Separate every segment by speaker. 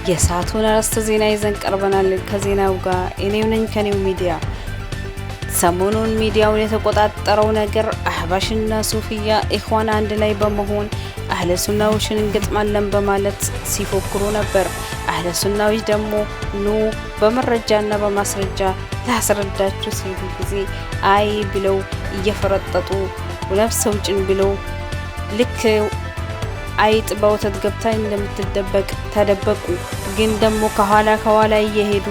Speaker 1: የሰዓቱን አርዕስተ ዜና ይዘን ቀርበናል። ከዜናው ጋር እኔው ነኝ ከኔው ሚዲያ። ሰሞኑን ሚዲያውን የተቆጣጠረው ነገር አህባሽና ሱፊያ ኢኽዋን አንድ ላይ በመሆን አህለ ሱናዎችን እንገጥማለን በማለት ሲፎክሩ ነበር። አህለ ሱናዎች ደግሞ ኑ በመረጃና በማስረጃ ላስረዳችሁ ሲሉ ጊዜ አይ ብለው እየፈረጠጡ ነፍሰው ጭን ብለው ልክ አይጥ በወተት ገብታ እንደምትደበቅ ተደበቁ። ግን ደግሞ ከኋላ እየሄዱ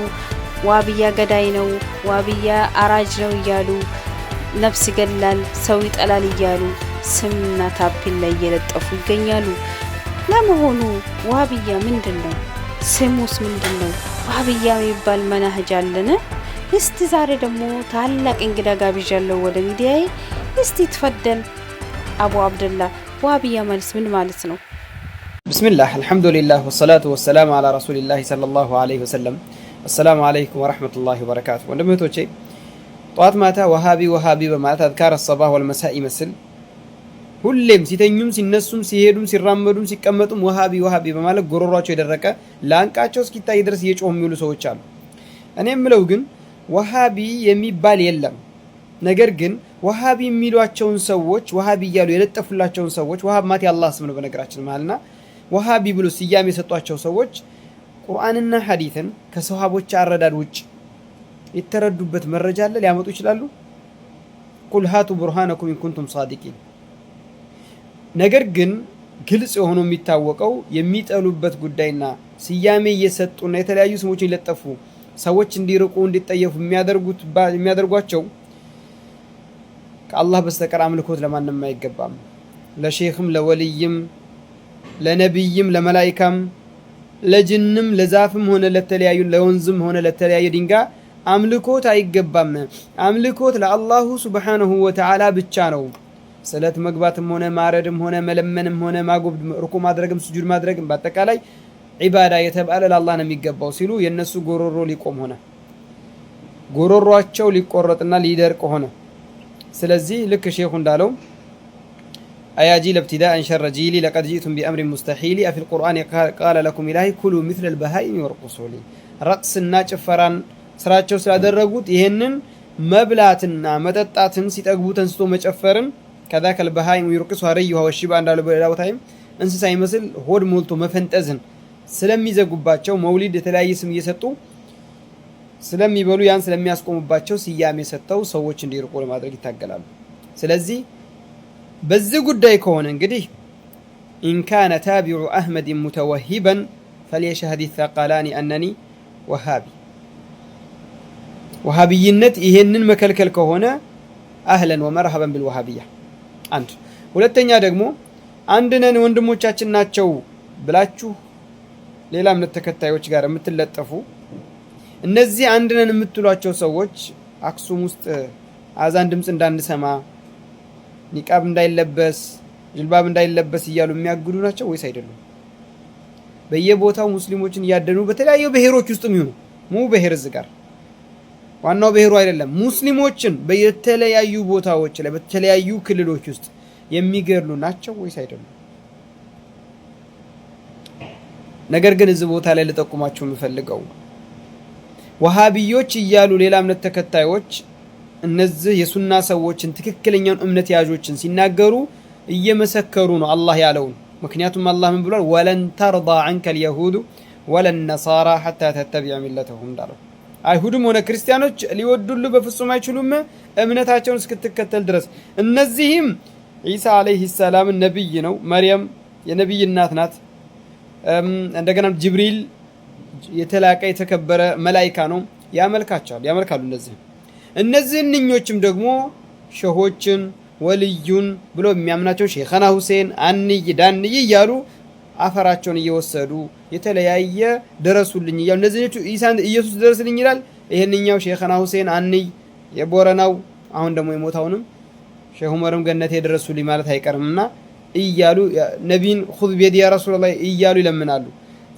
Speaker 1: ዋብያ ገዳይ ነው፣ ዋብያ አራጅ ነው እያሉ ነፍስ ይገላል፣ ሰው ይጠላል እያሉ ስምና ታፔላ ላይ እየለጠፉ ይገኛሉ። ለመሆኑ ዋብያ ምንድነው? ስሙስ ምንድነው? ዋብያ የሚባል መናህጅ አለን? እስቲ ዛሬ ደግሞ ታላቅ እንግዳ ጋብዣለሁ ወደ ሚዲያዬ። እስቲ ተፈደል አቡ አብደላ፣ ዋብያ ማለት ምን ማለት ነው?
Speaker 2: ቢስሚላህ አልሐምዱሊላህ ወሰላቱ ወሰላሙ አላ ረሱሊላህ ሰለላሁ ዐለይሂ ወሰለም። አሰላሙ አለይኩም ወራህመቱላሂ ወበረካቱ። ወንድሞቼ ጧት ማታ ወሃቢ በማለት አዝካር ሰባህ ወልመሳኢ መስል ሁሌም ሲተኙም ሲነሱም ሲሄዱም ሲራመዱም ሲቀመጡም ወሃቢ በማለት ጎሮሯቸው የደረቀ ላንቃቸው እስኪታይ ድረስ እየጮሁ የሚውሉ ሰዎች አሉ። እኔ የምለው ግን ወሃቢ የሚባል የለም። ነገር ግን ወሃቢ የሚሏቸውን ሰዎች ወሃቢ እያሉ የለጠፉላቸውን ሰዎች ወሃብ ማለት የአላህ ስም ነው በነገራችን ማለትና ወሃቢ ብሎ ስያሜ የሰጧቸው ሰዎች ቁርአንና ሐዲስን ከሰሃቦች አረዳድ ውጭ የተረዱበት መረጃ አለ ሊያመጡ ይችላሉ? ቁል ሃቱ ቡርሃነኩም ኢን ኩንቱም ሳዲቂን። ነገር ግን ግልጽ ሆኖ የሚታወቀው የሚጠሉበት ጉዳይና ስያሜ እየሰጡና የተለያዩ ስሞችን ይለጠፉ ሰዎች እንዲርቁ እንዲጠየፉ የሚያደርጓቸው ከአላህ በስተቀር አምልኮት ለማንም አይገባም። ለሼኽም ለወልይም ለነብይም ለመላኢካም ለጅንም ለዛፍም ሆነ ለተለያዩ ለወንዝም ሆነ ለተለያየ ድንጋይ አምልኮት አይገባም። አምልኮት ለአላሁ ሱብሓነሁ ወተዓላ ብቻ ነው። ሰላት መግባትም ሆነ ማረድም ሆነ መለመንም ሆነ ማጎብ ሩኩ ማድረግም ስጁድ ማድረግም በአጠቃላይ ዒባዳ የተባለ ለአላህ ነው የሚገባው ሲሉ የነሱ ጎሮሮ ሊቆም ሆነ ጎሮሯቸው ሊቆረጥና ሊደርቅ ሆነ። ስለዚህ ልክ ሼኹ እንዳለው አያጂል ኢብቲዳእ ሸረ ጂሊ ለቀድ ጂእቱም ቢአምሪ ሙስተሒሊ አፊል ቁርአን ቃለ ለኩም ኢላሂ ኩሉ ሚስለል በሃኢሚ ወርቁሱሊ። ረቅስና ጭፈራን ስራቸው ስላደረጉት ይህንን መብላትና መጠጣትን ሲጠግቡ ተንስቶ መጨፈርን ከዛከል በሃኢሚ ይርቅሱ ሀረዩሃ ወሺባ እንዳለው በሌላ ቦታም እንስሳ ይመስል ሆድ ሞልቶ መፈንጠዝን ስለሚዘጉባቸው መውሊድ የተለያየ ስም እየሰጡ ስለሚበሉ ያን ስለሚያስቆሙባቸው ስያሜ ሰጥተው ሰዎች እንዲርቁ ለማድረግ ይታገላሉ። ስለዚህ በዚህ ጉዳይ ከሆነ እንግዲህ ኢንካነ ታቢዑ አህመድ ሙተወሂበን ፈልየሽሀድ ተቃላኒ አነኒ ወሃቢ። ወሃቢይነት ይሄንን መከልከል ከሆነ አህለን ወመርሀበን ቢልወሃቢያ። አንድ ሁለተኛ ደግሞ አንድ ነን ወንድሞቻችን ናቸው ብላችሁ ሌላ እምነት ተከታዮች ጋር የምትለጠፉ እነዚህ አንድ ነን የምትሏቸው ሰዎች አክሱም ውስጥ አዛን ድምጽ እንዳንሰማ ኒቃብ እንዳይለበስ ጅልባብ እንዳይለበስ እያሉ የሚያግዱ ናቸው ወይስ አይደሉም? በየቦታው ሙስሊሞችን እያደኑ በተለያዩ ብሔሮች ውስጥም ይሁኑ ብሔር እዚህ ጋር ዋናው ብሔሩ አይደለም ሙስሊሞችን በየተለያዩ ቦታዎች ላይ በተለያዩ ክልሎች ውስጥ የሚገድሉ ናቸው ወይስ አይደሉም? ነገር ግን እዚህ ቦታ ላይ ልጠቁማችሁ የምፈልገው ወሃቢዮች እያሉ ሌላ እምነት ተከታዮች እነዚህ የሱና ሰዎችን ትክክለኛውን እምነት ያዦችን ሲናገሩ እየመሰከሩ ነው አላህ ያለውን። ምክንያቱም አላህ ምን ብሏል? ወለን ተርዳ ዐንከል የሁዱ ወለን ነሳራ ሐታ ተተቢዐ ሚለተሁም እንዳለው አይሁድም ሆነ ክርስቲያኖች ሊወዱሉ በፍጹም አይችሉም እምነታቸውን እስክትከተል ድረስ። እነዚህም ኢሳ አለይሂ ሰላም ነብይ ነው፣ መርየም የነብይ እናት ናት፣ እንደገና ጅብሪል የተላቀ የተከበረ መላኢካ ነው፣ ያመልካሉ። እነዚህኞችም ደግሞ ሸሆችን ወልዩን ብሎ የሚያምናቸው ሼኸና ሁሴን አንይ ዳንይ እያሉ አፈራቸውን እየወሰዱ የተለያየ ድረሱልኝ እያሉ እነዚህኞቹ ኢየሱስ ድረስልኝ ይላል። ይሄንኛው ሼኸና ሁሴን አንይ የቦረናው አሁን ደግሞ የሞታውንም ሼህ ዑመርም ገነቴ ድረሱልኝ ማለት አይቀርምና እያሉ ነቢይን ኹዝ ቢየዲ ያ ረሱላህ እያሉ ይለምናሉ።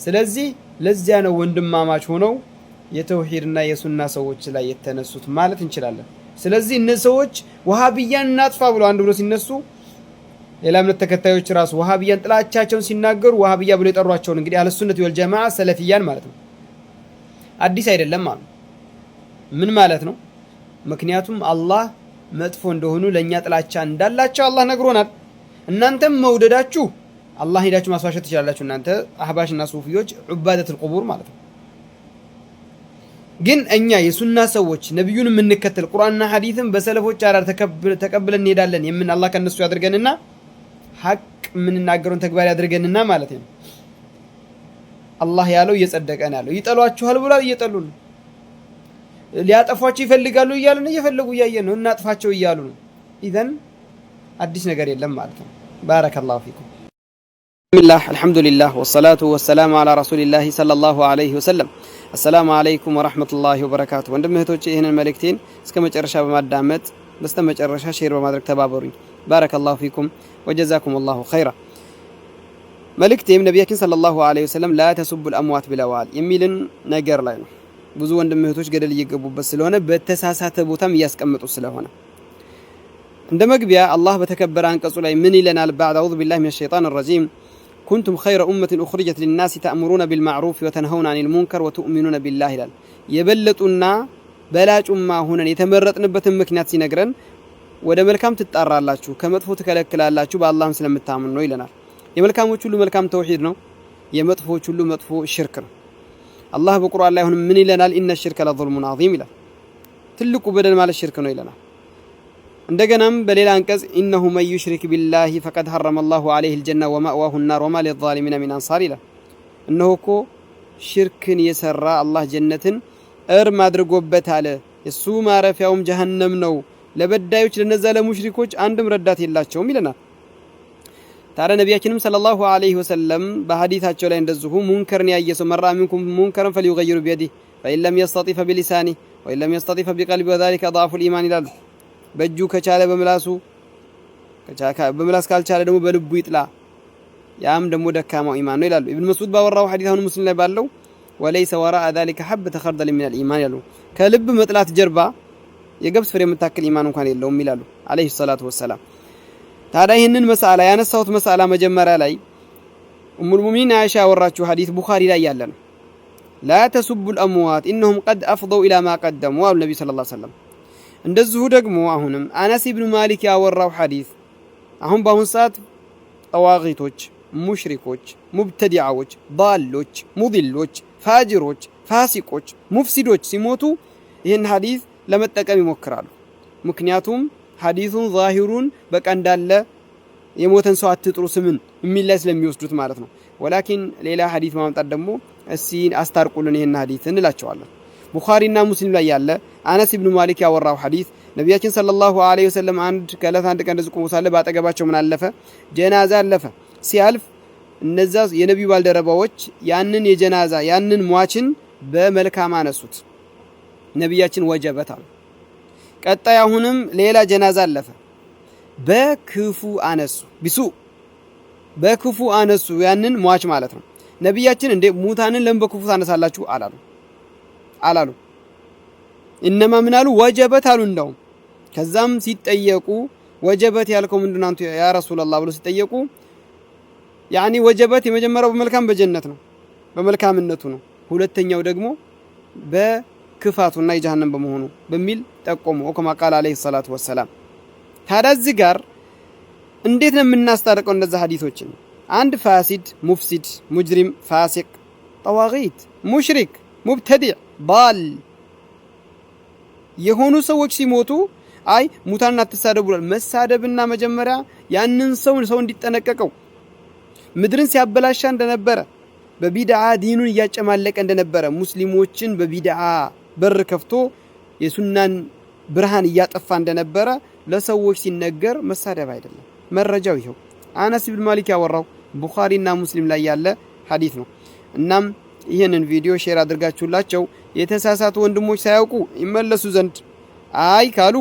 Speaker 2: ስለዚህ ለዚያ ነው ወንድማማች ሆነው የተውሂድና የሱና ሰዎች ላይ የተነሱት ማለት እንችላለን። ስለዚህ እነዚህ ሰዎች ወሃቢያን እናጥፋ ብሎ አንድ ብሎ ሲነሱ ሌላ እምነት ተከታዮች ራሱ ወሃቢያን ጥላቻቸውን ሲናገሩ ወሃቢያ ብለው የጠሯቸውን እንግዲህ አህለ ሱነት ወል ጀማዓ ሰለፊያን ማለት ነው አዲስ አይደለም ማለት ምን ማለት ነው? ምክንያቱም አላህ መጥፎ እንደሆኑ ለኛ ጥላቻ እንዳላቸው አላህ ነግሮናል። እናንተም መውደዳችሁ አላህ ሄዳችሁ ማስዋሸት ትችላላችሁ። እናንተ አህባሽና ሱፊዮች ዑባደቱል ቁቡር ማለት ነው። ግን እኛ የሱና ሰዎች ነብዩን የምንከተል ቁርአንና ሐዲስን በሰለፎች አራር ተቀብለን እንሄዳለን። የምን አላህ ከነሱ ያድርገንና ሐቅ የምንናገረውን ተግባር ያድርገንና ማለት ነው። አላህ ያለው እየጸደቀን ያለው ይጠሏችኋል ብሏል፣ እየጠሉ ነው። ሊያጠፏቸው ይፈልጋሉ እያሉን እየፈለጉ እያየን ነው። እናጥፋቸው እያሉ ነው። ኢዘን አዲስ ነገር የለም ማለት ነው። ባረከላሁ ፊኩም። ቢስሚላህ አልሐምዱሊላህ ወሰላቱ ወሰላሙ አላ ረሱሊላህ ሰለላሁ ዐለይሂ ወሰለም። አሰላሙ አለይኩም ወራህመቱላሂ ወበረካቱ። ወንድም እህቶቼ ይህንን መልእክቴን እስከ መጨረሻ በማዳመጥ በስተመጨረሻ ሼር በማድረግ ተባበሩኝ። ባረከላሁ ፊኩም ወጀዛኩሙላሁ ኸይራ። መልእክቴም ነቢያችን ሰለላሁ ዐለይሂ ወሰለም ላ ተሱቡል አምዋት ብለዋል የሚልን ነገር ላይ ነው። ብዙ ወንድም እህቶች ገደል እየገቡበት ስለሆነ በተሳሳተ ቦታም እያስቀመጡ ስለሆነ እንደ መግቢያ አላህ በተከበረ አንቀጹ ላይ ምን ይለናል? ባዕድ አዑዙ ቢላሂ ሚነ ሸይጣን ረጂም ኩንቱም ኸይረ ኡመትን ኡኽሪጀት ሊናሲ ተእሙሩነ ቢልማዕሩፍ ወተንሀውነ አኒል ሙንከር ወቱእሚኑነ ቢላህ ይላል። የበለጡና በላጩማ ሆነን የተመረጥንበትን ምክንያት ሲነግረን ወደ መልካም ትጣራላችሁ፣ ከመጥፎ ትከለክላላችሁ፣ በአላህም ስለምታምኑ ነው ይለናል። የመልካሞች ሁሉ መልካም ተውሂድ ነው፣ የመጥፎች ሁሉ መጥፎ ሽርክ ነው። አላህ በቁርአን ላይ አሁን ምን ይለናል? ኢነ ሽርከ ለዙልሙን ዐዚም ይላል። ትልቁ በደል ማለት ሽርክ ነው ይለናል። እንደገናም በሌላ አንቀጽ ኢነሁ መን ዩሽሪክ ቢላሂ ፈቀድ ሐረመ አላሁ ዐለይሂል ጀነ ወመእዋሁ ናር ወማ ሊዛሊሚነ ሚን አንሳር ይላል። እነሆ እኮ ሽርክን የሰራ አላህ ጀነትን እርም አድርጎበታል፣ የሱ ማረፊያውም ጀሀነም ነው፣ ለበዳዮች ለነዛ ለሙሽሪኮች አንድም ረዳት የላቸውም ይለናል። ታዲያ ነቢያችንም ሰለላሁ ዐለይሂ ወሰለም በሐዲታቸው ላይ እንደዚሁ ሙንከርን ያየ ሰው መራ ሚንኩም ሙንከረን ፈሊዩገይሩ ቢየዲህ ፈኢን ለም የስተጢዕ ፈቢሊሳኒህ ወኢን ለም የስተጢዕ ፈቢቀልቢህ ወዛሊከ አድዓፉል ኢማን ይላሉ። በእጁ ከቻለ በምላስ ካልቻለ ደግሞ በልቡ ይጥላ፣ ያም ደግሞ ደካማው ኢማን ነው ይላሉ። ኢብኑ መስዑድ ባወራው ሐዲስ አሁን ሙስሊም ላይ ባለው ወለይሰ ወራአ ዛሊከ ሐበተ ኸርደል ሚነል ኢማን ይላሉ። ከልብ መጥላት ጀርባ የገብስ ፍሬ የምታክል ኢማን እንኳን የለውም ይላሉ አለይሂ ሰላቱ ወሰላም። ታዲያ ይህንን መስአላ ያነሳሁት መስአላ መጀመሪያ ላይ ኡሙል ሙእሚኒን አይሻ ያወራችው ሐዲስ ቡኻሪ ላይ ያለ ነው። ላ ተሱቡል አምዋት ኢነሁም ቀድ አፍደው ኢላ ማ ቀደሙ አሉ ነብዩ ሰለላሁ ዐለይሂ ወሰለም። እንደዚሁ ደግሞ አሁንም አነስ ኢብኑ ማሊክ ያወራው ሐዲስ አሁን በአሁን ሰዓት ጠዋቂቶች፣ ሙሽሪኮች፣ ሙብተዲዓዎች፣ ዳሎች፣ ሙዲሎች፣ ፋጅሮች፣ ፋሲቆች፣ ሙፍሲዶች ሲሞቱ ይህን ሐዲስ ለመጠቀም ይሞክራሉ። ምክንያቱም ሐዲሱን ዛሂሩን በቃ እንዳለ የሞተን ሰው አትጥሩ ስምን የሚል ላይ ስለሚወስዱት ማለት ነው። ወላኪን ሌላ ሐዲስ ማምጣት ደግሞ እስቲ አስታርቁልን ይህን ሐዲስ እንላቸዋለን። ቡኻሪና ሙስሊም ላይ ያለ አነስ ኢብኑ ማሊክ ያወራው ሐዲስ ነቢያችን ሰለላሁ ዐለይሂ ወሰለም አንድ ቀን እንደዚህ ቆሞ ሳለ ባጠገባቸው ምን አለፈ? ጀናዛ አለፈ። ሲያልፍ እነዛ የነቢዩ ባልደረባዎች ያንን የጀናዛ ያንን ሟችን በመልካም አነሱት። ነቢያችን ወጀበት አሉ። ቀጣይ አሁንም ሌላ ጀናዛ አለፈ። በክፉ አነሱ፣ በክፉ አነሱ ያንን ሟች ማለት ነው። ነቢያችን እንደ ሙታንን ለምን በክፉ ታነሳላችሁ አላሉ። እነማ ምን አሉ? ወጀበት አሉ። እንደውም ከዛም ሲጠየቁ ወጀበት ያልከው ምንድነው አንተ ያ ረሱላህ ብሎ ሲጠየቁ ያኒ ወጀበት የመጀመሪያው በመልካም በጀነት ነው፣ በመልካምነቱ ነው። ሁለተኛው ደግሞ በክፋቱና የጀሃነም በመሆኑ በሚል ጠቆሙ። ወከማ ቃል አለይሂ ሰላቱ ወሰላም። ታዲያ እዚህ ጋር እንዴት ነው የምናስታርቀው እንደዛ ሐዲሶችን? አንድ ፋሲድ፣ ሙፍሲድ፣ ሙጅሪም፣ ፋሲቅ፣ ጠዋቂት፣ ሙሽሪክ፣ ሙብተዲዕ፣ ባል የሆኑ ሰዎች ሲሞቱ አይ ሙታን አትሳደቡ ብሏል። መሳደብና መጀመሪያ ያንን ሰው እንዲጠነቀቀው ምድርን ሲያበላሻ እንደነበረ በቢድዓ ዲኑን እያጨማለቀ እንደነበረ ሙስሊሞችን በቢድዓ በር ከፍቶ የሱናን ብርሃን እያጠፋ እንደነበረ ለሰዎች ሲነገር መሳደብ አይደለም። መረጃው ይሄው አነስ ኢብኑ ማሊክ ያወራው ቡኻሪና ሙስሊም ላይ ያለ ሐዲስ ነው። እናም ይህንን ቪዲዮ ሼር አድርጋችሁላቸው የተሳሳቱ ወንድሞች ሳያውቁ ይመለሱ ዘንድ አይ ካሉ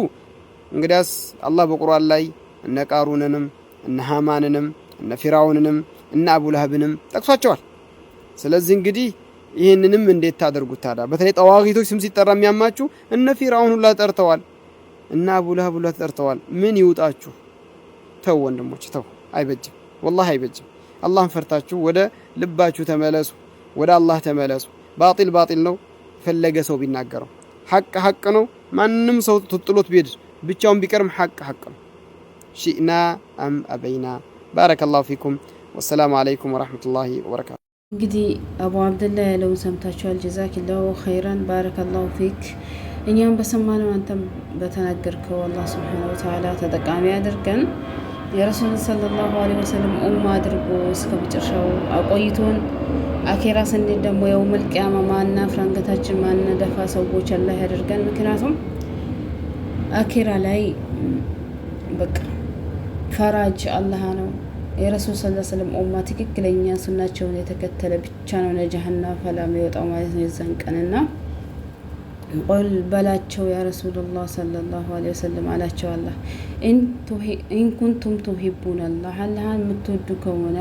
Speaker 2: እንግዲያስ አላህ በቁርአን ላይ እነ ቃሩንንም እነ ሃማንንም እነ ፊራውንንም እነ አቡ ለሀብንም ጠቅሷቸዋል። ስለዚህ እንግዲህ ይህንንም እንዴት ታደርጉት ታዲያ? በተለይ ጠዋቂቶች ስም ሲጠራ የሚያማችሁ እነ ፊራውን ሁላ ጠርተዋል፣ እነ አቡ ለሀብ ሁላ ጠርተዋል። ምን ይውጣችሁ? ተው ወንድሞች ተው። አይበጅም፣ ወላሂ አይበጅም። አላህን ፈርታችሁ ወደ ልባችሁ ተመለሱ፣ ወደ አላህ ተመለሱ። ባጢል ባጢል ነው ፈለገ ሰው ቢናገረው፣ ሐቅ ሐቅ ነው። ማንም ሰው ጥሎት ቢሄድ ብቻውን ቢቀርም ሐቅ ሐቅ ነው። ሺእና አም አበይና። ባረከላሁ ፊኩም። ወሰላሙ አለይኩም ወረሕመቱላሂ ወበረካቱ።
Speaker 1: እንግዲህ አቡ አብደላ ያለውን ሰምታችኋል። ጀዛኪላሁ ኸይራን ባረከላሁ ፊክ። እኛም በሰማነው አንተም በተናገርከው አላህ ሱብሓነሁ ወተዓላ ተጠቃሚ አድርገን የረሱልን ሰለላሁ ዐለይሂ ወሰለም ኡማ አድርጎ እስከ መጨረሻው አቆይቶን አኼራ ስንሄድ ደግሞ የውመል ቂያማ ማናፍር አንገታችን ማንደፋ ሰዎች አላህ ያደርገን። ምክንያቱም አኼራ ላይ በቃ ፈራጅ አላህ ነው። የረሱል ሰለላሁ ዐለይሂ ወሰለም ኡማ ትክክለኛ ሱናቸውን የተከተለ ብቻ ነው ለጀሃነም ፈላ የሚወጣው ማለት ነው የዛን ቀንና ቁል በላቸው ያ ረሱላህ ሰለላሁ ዐለይሂ ወሰለም አላቸው አላህ ኢን ኩንቱም ቱሂቡነ አላህን የምትወዱ ከሆነ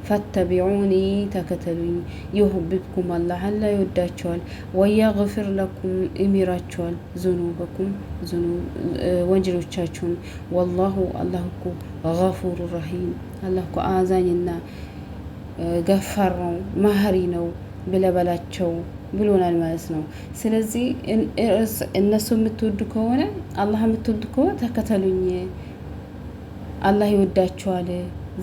Speaker 1: ፈተቢዑኒ ተከተሉኝ፣ ይሁብብኩም አላህ ይወዳቸዋል፣ ወየግፊር ለኩም ይምራቸዋል፣ ዙኑበኩም ወንጀሎቻችሁን፣ ወላሁ አላህ እኮ ገፉሩ ረሂም አላህ እኮ አዛኝና ገፋር ነው መሀሪ ነው ብለበላቸው ብሎናል ማለት ነው። ስለዚህ እነሱ የምትወዱ ከሆነ አላህ የምትወዱ ከሆነ ተከተሉኝ፣ አላህ ይወዳቸዋል፣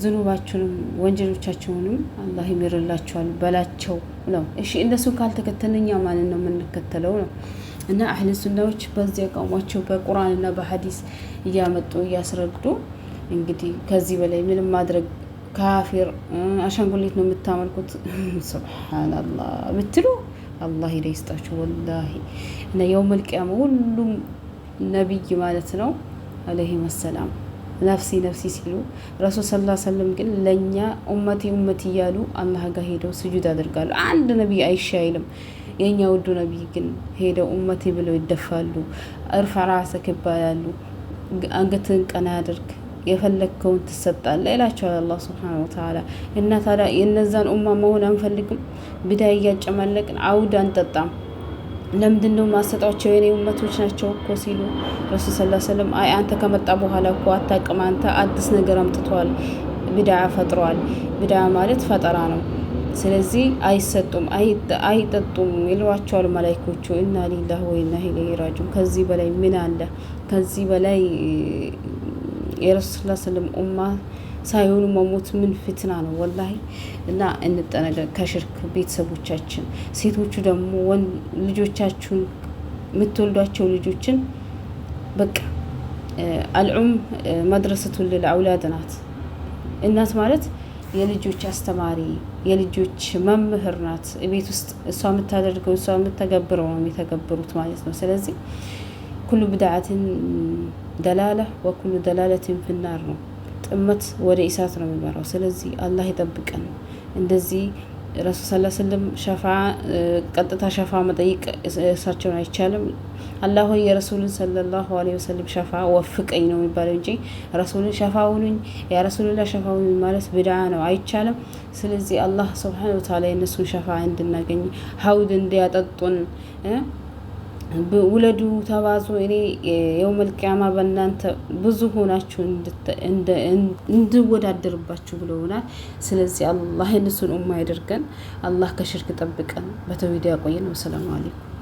Speaker 1: ዝኑባችሁንም ወንጀሎቻችሁንም አላህ ይምርላቸዋል በላቸው ነው። እሺ እነሱ ካልተከተልን እኛ ማንን ነው የምንከተለው ነው? እና አህለ ሱናዎች በዚህ አቋማቸው በቁርአንና በሐዲስ እያመጡ እያስረዱ እንግዲህ ከዚህ በላይ ምንም ማድረግ ካፊር አሻንጉሊት ነው የምታመልኩት ሱብሃንአላህ ብትሉ አላህ ይስጣችሁ ወላሂ። እና የውመል ቂያማ ሁሉም ነብይ ማለት ነው አለይሂ ሰላም ነፍሲ ነፍሲ ሲሉ ረሱል ሰለላሁ ዐለይሂ ወሰለም ግን ለኛ ኡመቲ ኡመቲ እያሉ አላህ ጋር ሄደው ስጁድ አድርጋሉ። አንድ ነብይ አይሻይልም። የኛ ውዱ ነብይ ግን ሄደው ኡመቲ ብለው ይደፋሉ፣ እርፋ ራስክ ይባላሉ፣ አንገትን ቀና አድርግ የፈለግከውን ትሰጣለህ ይላቸዋል አላህ ሱብሓነሁ ወተዓላ። እና ታዲያ የነዛን ኡማ መሆን አንፈልግም? ቢዳይ እያጨመለቅን አውድ አንጠጣም። ለምንድን ነው ማሰጣቸው? የኔ ኡመቶች ናቸው እኮ ሲሉ ረሱል ሰለላሁ ዐለይሂ ወሰለም አይ አንተ ከመጣ በኋላ እኮ አታውቅም፣ አንተ አዲስ ነገር አምጥቷል፣ ቢድዓ ፈጥሯል። ቢድዓ ማለት ፈጠራ ነው። ስለዚህ አይሰጡም አይጠጡም ይሏቸዋል መላእክቶቹ። ኢና ሊላሂ ወኢና ኢለይሂ ራጂዑን። ከዚህ በላይ ምን አለ? ከዚህ በላይ የረሱል ሰለም ኡማ ሳይሆኑ መሞት ምን ፍትና ነው ወላሂ። እና እንጠነቀቅ ከሽርክ ቤተሰቦቻችን። ሴቶቹ ደግሞ ልጆቻችሁን የምትወልዷቸው ልጆችን በቃ አልዑም መድረሰቱን ለአውላድ ናት። እናት ማለት የልጆች አስተማሪ የልጆች መምህር ናት። ቤት ውስጥ እሷ የምታደርገው እሷ የምትተገብረው ነው የሚተገብሩት ማለት ነው። ስለዚህ ኩሉ ብድዓትን ደላላ ወኩሉ ደላለትን ፍናር ነው። ጥመት ወደ ኢሳት ነው የሚመራው። ስለዚህ አላህ ይጠብቀን። እንደዚህ ረሱል ሰለላሁ ዐለይሂ ወሰለም ሸፋ ቀጥታ ሸፋ መጠየቅ እሳቸውን አይቻልም። አላህ ሆይ የረሱልን ሰለላሁ ዐለይሂ ወሰለም ሸፋ ወፍቀኝ ነው የሚባለው እንጂ ረሱልን ሸፋ ሁኑኝ ያ ረሱልላህ ሸፋ ሁኑኝ ማለት ብድዓ ነው፣ አይቻልም። ስለዚህ አላህ ሱብሓነሁ ወተዓላ የነሱን ሸፋ እንድናገኝ ሀውድ እንዲያጠጡን ውለዱ ተባዙ። እኔ የውመል ቂያማ በእናንተ ብዙ ሆናችሁ እንድወዳደርባችሁ ብለውናል። ስለዚህ አላህ የነሱን ኡማ ያደርገን። አላህ ከሽርክ ጠብቀን፣ በተውሂድ ያቆየን። ወሰላሙ አለይኩም።